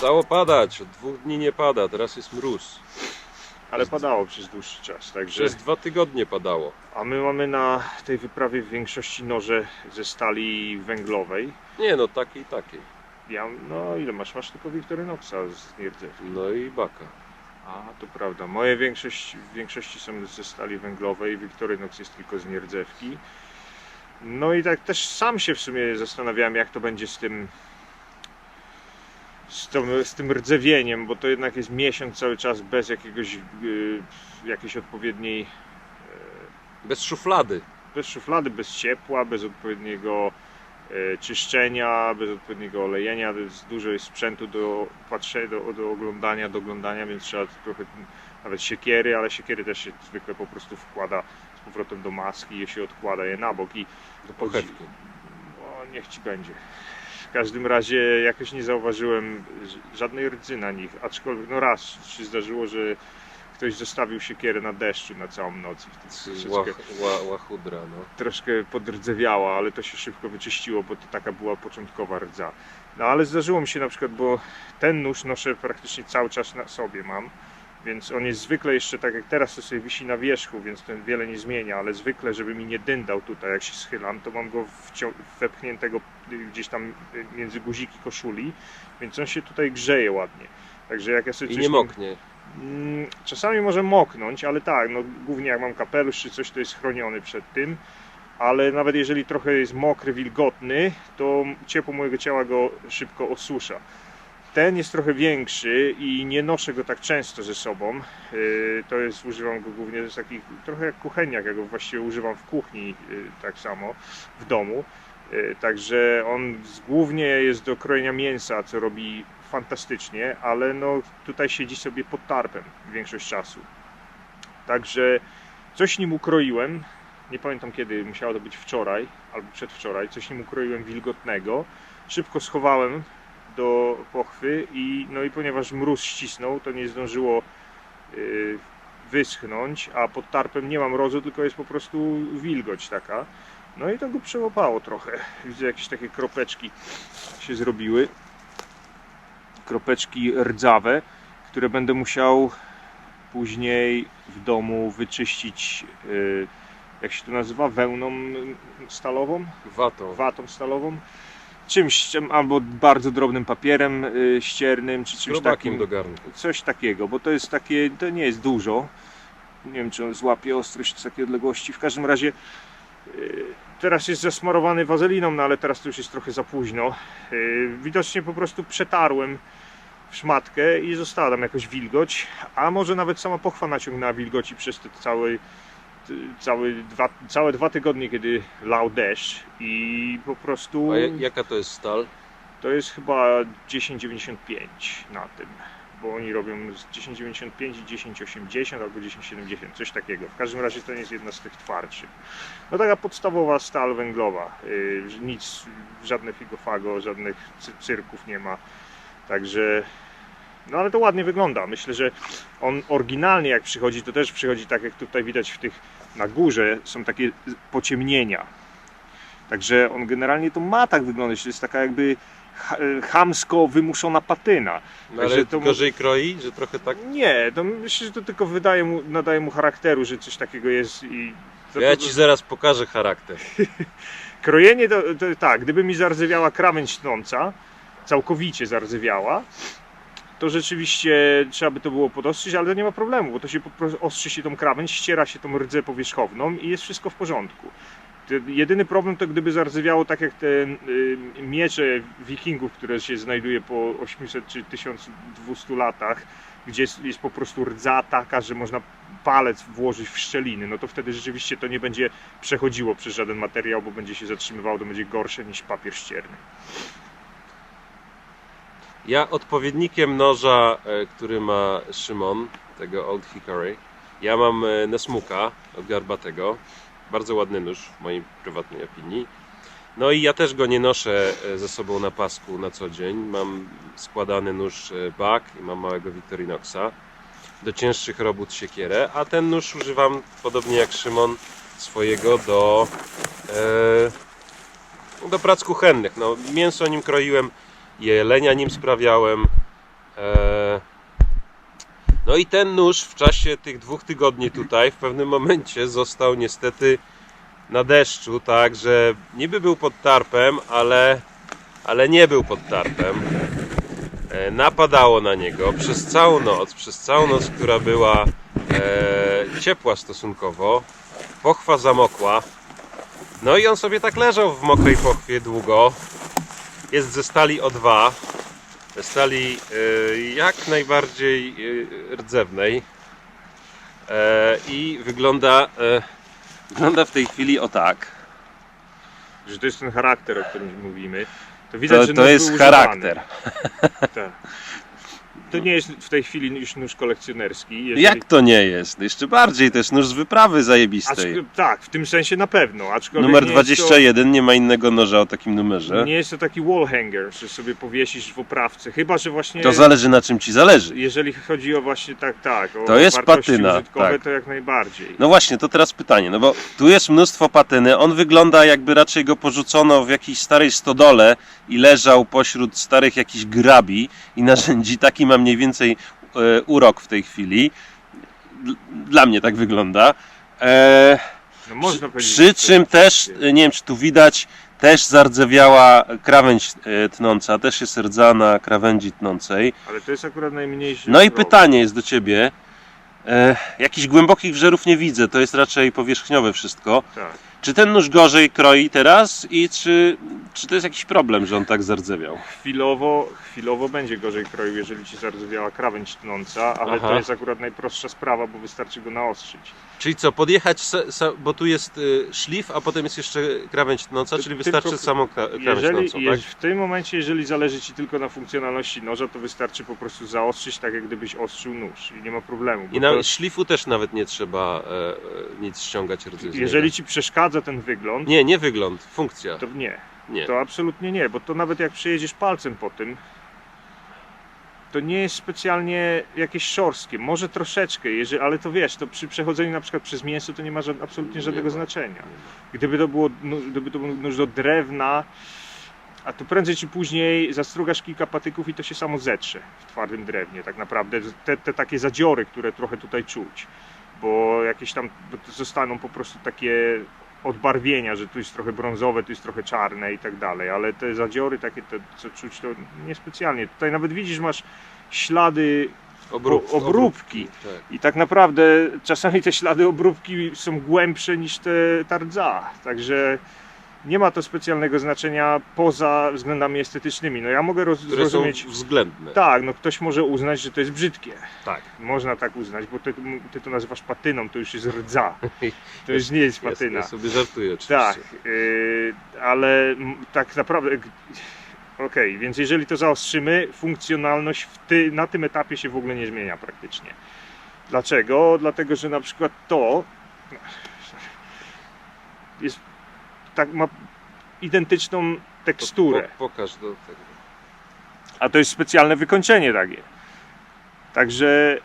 Przestało padać, od 2 dni nie pada, teraz jest mróz. Ale padało przez dłuższy czas, także... Przez 2 tygodnie padało. A my mamy na tej wyprawie w większości noże ze stali węglowej. Nie no, takiej. Ja, no ile masz? Masz tylko Victorinoxa z nierdzewki. No i baka. A, to prawda. Moje w większości są ze stali węglowej, Victorinox jest tylko z nierdzewki. No i tak też sam się w sumie zastanawiałem, jak to będzie z tym rdzewieniem, bo to jednak jest miesiąc cały czas bez jakiejś odpowiedniej, Bez szuflady. bez szuflady, bez ciepła, bez odpowiedniego czyszczenia, bez odpowiedniego olejenia. Dużo jest sprzętu do patrzenia, do oglądania, więc trzeba trochę nawet siekiery, ale siekiery też się zwykle po prostu wkłada z powrotem do maski, je się odkłada je na bok i Do pochewki. no, niech ci będzie. W każdym razie jakoś nie zauważyłem żadnej rdzy na nich, aczkolwiek no raz się zdarzyło, że ktoś zostawił siekierę na deszczu na całą noc. Łachudra, no. Troszkę podrdzewiała, ale to się szybko wyczyściło, bo to taka była początkowa rdza. No ale zdarzyło mi się na przykład, bo ten nóż noszę praktycznie cały czas na sobie mam, więc on jest zwykle jeszcze tak jak teraz to sobie wisi na wierzchu, więc ten wiele nie zmienia, ale zwykle, żeby mi nie dyndał tutaj jak się schylam, to mam go wepchniętego gdzieś tam między guziki koszuli, więc on się tutaj grzeje ładnie. Także jak ja sobie I coś nie tam- moknie. Czasami może moknąć, ale tak, no głównie jak mam kapelusz czy coś, to jest chroniony przed tym. Ale nawet jeżeli trochę jest mokry, wilgotny, to ciepło mojego ciała go szybko osusza. Ten jest trochę większy i nie noszę go tak często ze sobą. Używam go głównie z takich, trochę jak kucheniak, ja go właściwie używam w kuchni tak samo, w domu. Także on głównie jest do krojenia mięsa, co robi fantastycznie, ale no tutaj siedzi sobie pod tarpem większość czasu. Także coś nim ukroiłem, nie pamiętam kiedy, musiało to być wczoraj albo przedwczoraj, coś nim ukroiłem wilgotnego, szybko schowałem do pochwy i ponieważ mróz ścisnął, to nie zdążyło wyschnąć, a pod tarpem nie ma mrozu, tylko jest po prostu wilgoć taka. No i to go przełapało trochę. Widzę jakieś takie kropeczki się zrobiły. Kropeczki rdzawe, które będę musiał później w domu wyczyścić, jak się to nazywa, wełną stalową? Watą stalową. Czymś, albo bardzo drobnym papierem ściernym, czy czymś takim. do garnku. Coś takiego, bo to jest takie, to nie jest dużo. Nie wiem, czy on złapie ostrość z takiej odległości. W każdym razie teraz jest zasmarowany wazeliną, no ale teraz to już jest trochę za późno. Widocznie po prostu przetarłem w szmatkę i została tam jakoś wilgoć, a może nawet sama pochwa naciągnęła wilgoci przez te całe 2 tygodnie, kiedy lał deszcz i po prostu... A jaka to jest stal? To jest chyba 10,95 na tym, bo oni robią 10,95 i 10,80 albo 10,70, coś takiego. W każdym razie to nie jest jedna z tych twardszych. No taka podstawowa stal węglowa, nic, żadne figofago, żadnych cyrków nie ma, także... No ale to ładnie wygląda. Myślę, że on oryginalnie jak przychodzi, to też przychodzi tak jak tutaj widać w tych na górze są takie pociemnienia. Także on generalnie to ma tak wyglądać, to jest taka jakby chamsko wymuszona patyna. No, ale to gorzej kroi, że trochę tak? Nie, to myślę, że to tylko nadaje mu charakteru, że coś takiego jest i... Ja ci zaraz pokażę charakter. Krojenie to tak, gdyby mi zardzewiała krawędź tnąca, całkowicie zardzewiała, to rzeczywiście trzeba by to było podostrzyć, ale to nie ma problemu, bo to się po prostu ostrzy się tą krawędź, ściera się tą rdzę powierzchowną i jest wszystko w porządku. Jedyny problem to gdyby zardzewiało tak jak te miecze wikingów, które się znajduje po 800 czy 1200 latach, gdzie jest po prostu rdza taka, że można palec włożyć w szczeliny, no to wtedy rzeczywiście to nie będzie przechodziło przez żaden materiał, bo będzie się zatrzymywało, to będzie gorsze niż papier ścierny. Ja odpowiednikiem noża, który ma Szymon, tego Old Hickory, ja mam Nesmuka od Garbatego. Bardzo ładny nóż w mojej prywatnej opinii. No i ja też go nie noszę ze sobą na pasku na co dzień. Mam składany nóż Bak i mam małego Victorinoxa. Do cięższych robót siekierę, a ten nóż używam podobnie jak Szymon swojego do prac kuchennych. No, mięso nim kroiłem, jelenia nim sprawiałem, No i ten nóż w czasie tych 2 tygodni tutaj w pewnym momencie został niestety na deszczu, tak, że niby był pod tarpem, ale nie był pod tarpem. Napadało na niego przez całą noc, która była ciepła stosunkowo, pochwa zamokła. No i on sobie tak leżał w mokrej pochwie długo. Jest ze stali O2, stali jak najbardziej rdzewnej i wygląda w tej chwili o tak. Że to jest ten charakter, o którym mówimy. To widać, że To nóż jest był charakter. używany. Tak. To nie jest w tej chwili już nóż kolekcjonerski. Jeżeli... Jak to nie jest? Jeszcze bardziej, to jest nóż z wyprawy zajebistej. Tak, w tym sensie na pewno. Aczkolwiek Numer nie jest 21, nie ma innego noża o takim numerze. nie jest to taki wall hanger, że sobie powiesisz w oprawce. Chyba że właśnie. To zależy, na czym ci zależy. Jeżeli chodzi o właśnie o To jest wartości patyna, użytkowe, tak. to jak najbardziej. No właśnie, to teraz pytanie, no bo tu jest mnóstwo patyny, on wygląda jakby raczej go porzucono w jakiejś starej stodole i leżał pośród starych jakichś grabi i narzędzi. Taki ma mniej więcej urok w tej chwili. Dla mnie tak wygląda. No można powiedzieć, Przy że czym to też, jest- nie wiem czy tu widać, też zardzewiała krawędź tnąca, też jest rdza na krawędzi tnącej. Ale to jest akurat najmniejszy. No i problem. pytanie jest do Ciebie. Jakichś głębokich wżerów nie widzę, to jest raczej powierzchniowe wszystko. Tak. Czy ten nóż gorzej kroi teraz i czy to jest jakiś problem, że on tak zardzewiał? Chwilowo będzie gorzej kroił, jeżeli ci zardzewiała krawędź tnąca, ale Aha. to jest akurat najprostsza sprawa, bo wystarczy go naostrzyć. Czyli co, podjechać, bo tu jest szlif, a potem jest jeszcze krawędź tnąca, czyli Tylko- wystarczy samą krawędź tnącą, tak? W tym momencie, jeżeli zależy ci tylko na funkcjonalności noża, to wystarczy po prostu zaostrzyć, tak jak gdybyś ostrzył nóż i nie ma problemu. bo I na to, szlifu też nawet nie trzeba nic ściągać rdzy z jeżeli niego. ci przeszkadza ten wygląd, Nie wygląd, funkcja. to nie. Nie. To absolutnie nie, bo to nawet jak przejedziesz palcem po tym, to nie jest specjalnie jakieś szorstkie, może troszeczkę, ale to wiesz, to przy przechodzeniu na przykład przez mięso to nie ma absolutnie żadnego znaczenia. Gdyby to był nóż do drewna, a to prędzej czy później zastrugasz kilka patyków i to się samo zetrze w twardym drewnie, tak naprawdę. Te takie zadziory, które trochę tutaj czuć, bo jakieś tam zostaną po prostu takie odbarwienia, że tu jest trochę brązowe, tu jest trochę czarne i tak dalej, ale te zadziory takie, co czuć, to niespecjalnie. Tutaj nawet widzisz, masz ślady obróbki. Tak. I tak naprawdę czasami te ślady obróbki są głębsze niż ta rdza, także nie ma to specjalnego znaczenia poza względami estetycznymi. No ja mogę Które zrozumieć. są względne. Tak, no ktoś może uznać, że to jest brzydkie. Tak. Można tak uznać, bo ty to nazywasz patyną, to już jest rdza. To już nie jest patyna. Ja sobie żartuję oczywiście. Tak, ale tak naprawdę. Okej, więc jeżeli to zaostrzymy, funkcjonalność na tym etapie się w ogóle nie zmienia praktycznie. Dlaczego? Dlatego, że na przykład to jest ma identyczną teksturę, Pokaż do tego. a to jest specjalne wykończenie takie. Także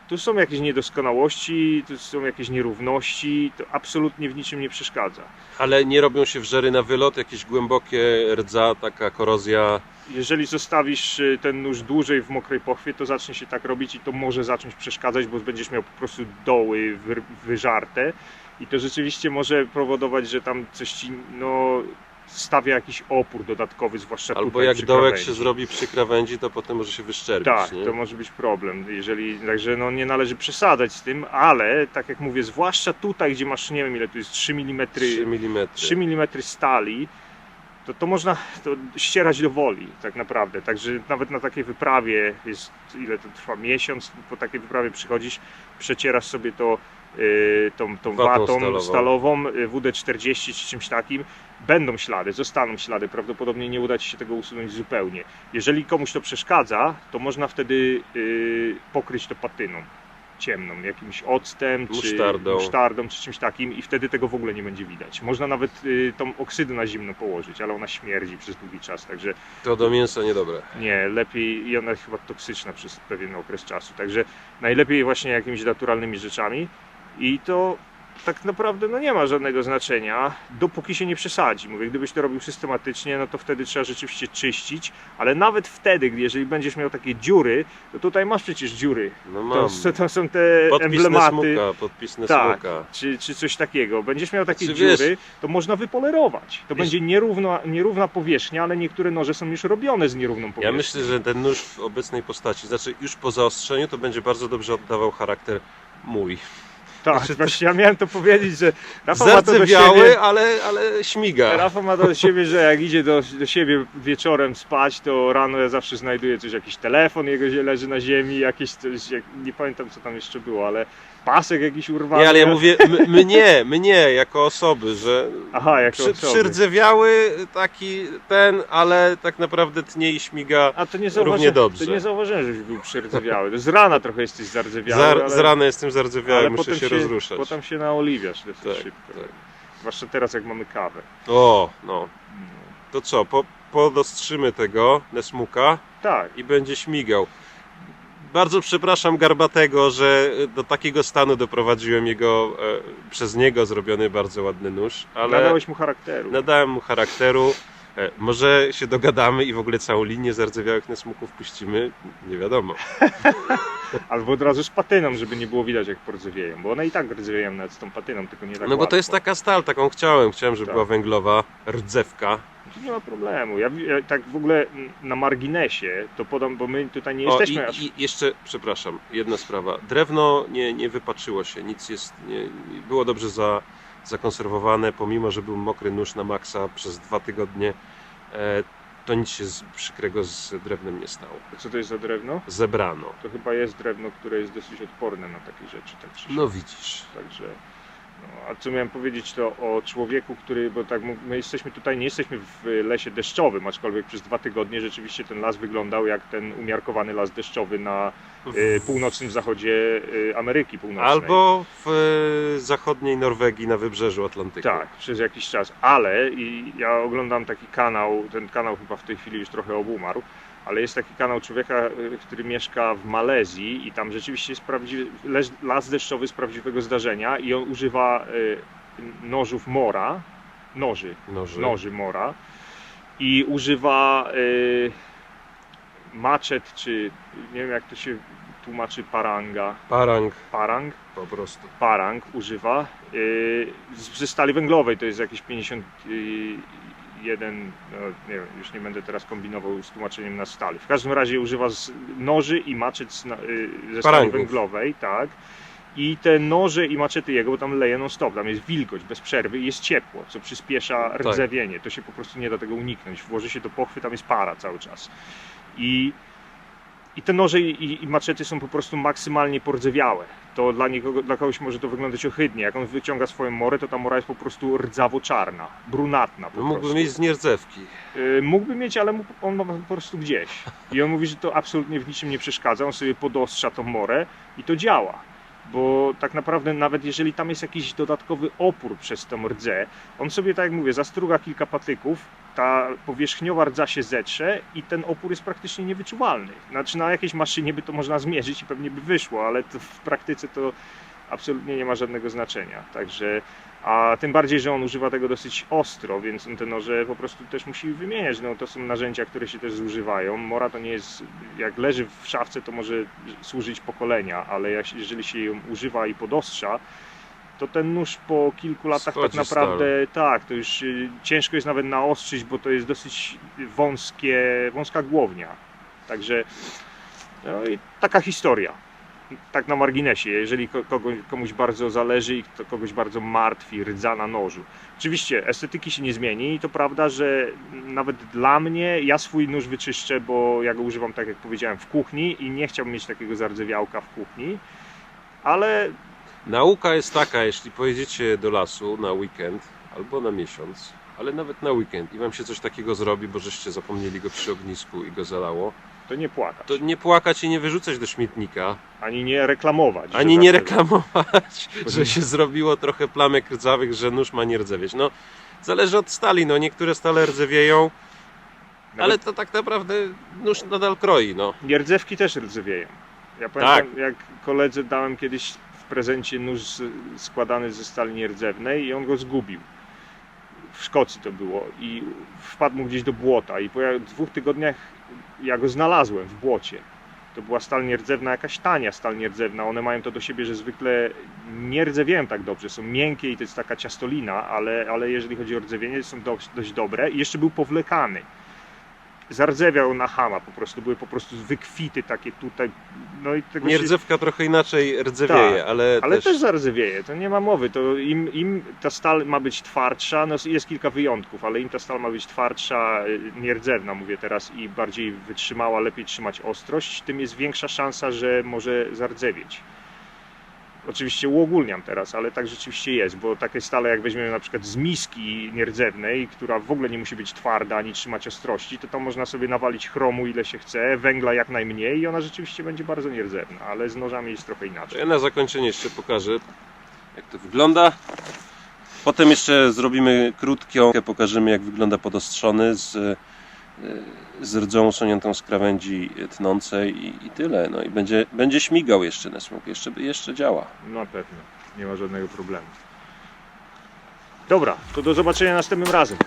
tu są jakieś niedoskonałości, tu są jakieś nierówności, to absolutnie w niczym nie przeszkadza. Ale nie robią się wżery na wylot, jakieś głębokie rdza, taka korozja. Jeżeli zostawisz ten nóż dłużej w mokrej pochwie, to zacznie się tak robić i to może zacząć przeszkadzać, bo będziesz miał po prostu doły wyżarte i to rzeczywiście może powodować, że tam coś ci stawia jakiś opór dodatkowy, zwłaszcza Albo tutaj jak przy dołek krawędzi. się zrobi przy krawędzi, to potem może się wyszczerbić. Tak, nie? to może być problem, także nie należy przesadzać z tym, ale tak jak mówię, zwłaszcza tutaj, gdzie masz, nie wiem ile tu jest, 3 mm, 3 mm stali, to można to ścierać do woli tak naprawdę, także nawet na takiej wyprawie jest, ile to trwa, miesiąc, po takiej wyprawie przychodzisz, przecierasz sobie to tą watą stalową, WD-40 czy czymś takim, będą ślady, zostaną ślady, prawdopodobnie nie uda ci się tego usunąć zupełnie. Jeżeli komuś to przeszkadza, to można wtedy pokryć to patyną ciemną, jakimś octem, musztardą czy czymś takim i wtedy tego w ogóle nie będzie widać. Można nawet tą oksydę na zimno położyć, ale ona śmierdzi przez długi czas, także To do mięsa niedobre. nie, lepiej i ona jest chyba toksyczna przez pewien okres czasu, także najlepiej właśnie jakimiś naturalnymi rzeczami i to tak naprawdę no nie ma żadnego znaczenia, dopóki się nie przesadzi. Mówię, gdybyś to robił systematycznie, no to wtedy trzeba rzeczywiście czyścić, ale nawet wtedy, jeżeli będziesz miał takie dziury, to tutaj masz przecież dziury. No mam. To są te Podpis emblematy. Nesmuka, podpis Tak, Nesmuka. czy coś takiego. Będziesz miał takie Czy dziury, wiesz- to można wypolerować. To Wiesz- będzie nierówna powierzchnia, ale niektóre noże są już robione z nierówną powierzchnią. Ja myślę, że ten nóż w obecnej postaci, znaczy już po zaostrzeniu, to będzie bardzo dobrze oddawał charakter mój. Tak, Znaczy, właśnie ja miałem to powiedzieć, że Rafał ma to do Zardzewiały, siebie. ale śmiga. Rafał ma do siebie, że jak idzie do siebie wieczorem spać, to rano ja zawsze znajduję coś, jakiś telefon jego leży na ziemi, jakieś coś, nie pamiętam co tam jeszcze było, ale pasek jakiś urwany. Nie, ale ja mówię mnie jako osoby, że Aha, jako osoby. przyrdzewiały taki ten, ale tak naprawdę tnie i śmiga A to nie równie zauważyłem, dobrze. to nie zauważyłem, żebyś był przyrdzewiały. Z rana trochę jesteś zardzewiały, Z rana jestem zardzewiały, ale muszę się rozruszać. potem się naoliwiasz dosyć Tak, szybko. tak. Zwłaszcza teraz jak mamy kawę. O, no. To co, podostrzymy tego Nesmuka Tak, i będzie śmigał. Bardzo przepraszam Garbatego, że do takiego stanu doprowadziłem jego, przez niego zrobiony bardzo ładny nóż, ale nadałeś mu charakteru. nadałem mu charakteru. Może się dogadamy i w ogóle całą linię zardzewiałych Nesmuków puścimy, nie wiadomo. Albo od razu z patyną, żeby nie było widać jak pordzewieją, bo one i tak rdzewieją nawet z tą patyną, tylko nie tak No bo to jest łatwo. taka stal, taką chciałem, żeby Tak. była węglowa, rdzewka. Tu nie ma problemu. Ja tak w ogóle na marginesie to podam, bo my tutaj nie O, jesteśmy aż... i jeszcze, przepraszam, jedna sprawa. Drewno nie wypaczyło się, nic jest, było dobrze zakonserwowane, pomimo że był mokry nóż na maksa przez 2 tygodnie, to nic się przykrego z drewnem nie stało. Co to jest za drewno? Zebrano. To chyba jest drewno, które jest dosyć odporne na takie rzeczy. Tak czy siak. No widzisz. Także, no, a co miałem powiedzieć to o człowieku, który, bo tak my jesteśmy tutaj, nie jesteśmy w lesie deszczowym, aczkolwiek przez 2 tygodnie rzeczywiście ten las wyglądał jak ten umiarkowany las deszczowy na północnym zachodzie Ameryki Północnej. Albo w zachodniej Norwegii na wybrzeżu Atlantyku. Tak, przez jakiś czas, ale i ja oglądam taki kanał, ten kanał chyba w tej chwili już trochę obumarł, ale jest taki kanał człowieka, który mieszka w Malezji i tam rzeczywiście jest prawdziwy las deszczowy z prawdziwego zdarzenia i on używa nożów mora, noży mora i używa maczet, czy nie wiem jak to się tłumaczy, parang Po prostu. używa ze stali węglowej, to jest jakieś 51, no, nie wiem, już nie będę teraz kombinował z tłumaczeniem na stali. W każdym razie używa noży i maczet ze stali Parangów. węglowej, tak. I te noże i maczety jego, bo tam leje non stop, tam jest wilgoć bez przerwy i jest ciepło, co przyspiesza rdzewienie. To się po prostu nie da tego uniknąć. Włoży się do pochwy, tam jest para cały czas. I te noże i maczety są po prostu maksymalnie pordzewiałe. To dla kogoś może to wyglądać ohydnie. Jak on wyciąga swoją morę, to ta mora jest po prostu rdzawo-czarna, brunatna po Mógłby prostu. mieć z nierdzewki. Mógłby mieć, ale on ma po prostu gdzieś. I on mówi, że to absolutnie w niczym nie przeszkadza. On sobie podostrza tą morę i to działa. Bo tak naprawdę nawet jeżeli tam jest jakiś dodatkowy opór przez tą rdzę, on sobie, tak jak mówię, zastruga kilka patyków, ta powierzchniowa rdza się zetrze i ten opór jest praktycznie niewyczuwalny. Znaczy na jakiejś maszynie by to można zmierzyć i pewnie by wyszło, ale to w praktyce to absolutnie nie ma żadnego znaczenia. Także, a tym bardziej, że on używa tego dosyć ostro, więc on te noże po prostu też musi wymieniać. No, to są narzędzia, które się też zużywają. Mora to nie jest, jak leży w szafce, to może służyć pokolenia, ale jeżeli się ją używa i podostrza, to ten nóż po kilku latach Schodzi tak naprawdę, tak, to już ciężko jest nawet naostrzyć, bo to jest dosyć wąska głownia. Także no i taka historia. Tak na marginesie, jeżeli komuś bardzo zależy i to kogoś bardzo martwi rdza na nożu. Oczywiście estetyki się nie zmieni i to prawda, że nawet dla mnie, ja swój nóż wyczyszczę, bo ja go używam, tak jak powiedziałem, w kuchni i nie chciałbym mieć takiego zardzewiałka w kuchni, ale Nauka jest taka, jeśli pojedziecie do lasu na weekend albo na miesiąc, ale nawet na weekend i wam się coś takiego zrobi, bo żeście zapomnieli go przy ognisku i go zalało, to nie płakać, to nie płakać i nie wyrzucać do śmietnika, ani nie reklamować. ani że nie zawsze- reklamować, że się zrobiło trochę plamek rdzawych, że nóż ma nie rdzewieć. No, zależy od stali, no niektóre stale rdzewieją, ale to tak naprawdę nóż nadal kroi, no. Nierdzewki też rdzewieją. Ja pamiętam, jak koledze dałem kiedyś w prezencie nóż składany ze stali nierdzewnej i on go zgubił. W Szkocji to było i wpadł mu gdzieś do błota i po 2 tygodniach ja go znalazłem w błocie. To była stal nierdzewna, jakaś tania stal nierdzewna. One mają to do siebie, że zwykle nie rdzewieją tak dobrze. Są miękkie i to jest taka ciastolina, ale jeżeli chodzi o rdzewienie, są dość dobre. I jeszcze był powlekany. Zardzewiał na chama po prostu. Były po prostu wykwity takie tutaj. No i tego Nierdzewka trochę inaczej rdzewieje, Tak, ale też zardzewieje, to nie ma mowy. To im ta stal ma być twardsza, no jest kilka wyjątków, ale im ta stal ma być twardsza, nierdzewna mówię teraz, i bardziej wytrzymała, lepiej trzymać ostrość, tym jest większa szansa, że może zardzewieć. Oczywiście uogólniam teraz, ale tak rzeczywiście jest, bo takie stale jak weźmiemy na przykład z miski nierdzewnej, która w ogóle nie musi być twarda ani trzymać ostrości, to można sobie nawalić chromu ile się chce, węgla jak najmniej i ona rzeczywiście będzie bardzo nierdzewna, ale z nożami jest trochę inaczej. ja na zakończenie jeszcze pokażę, jak to wygląda. Potem jeszcze zrobimy krótką, pokażemy jak wygląda podostrzony z rdzą usuniętą z krawędzi tnącej i tyle. No i będzie śmigał jeszcze na smok, jeszcze działa. Na pewno, nie ma żadnego problemu. Dobra, to do zobaczenia następnym razem.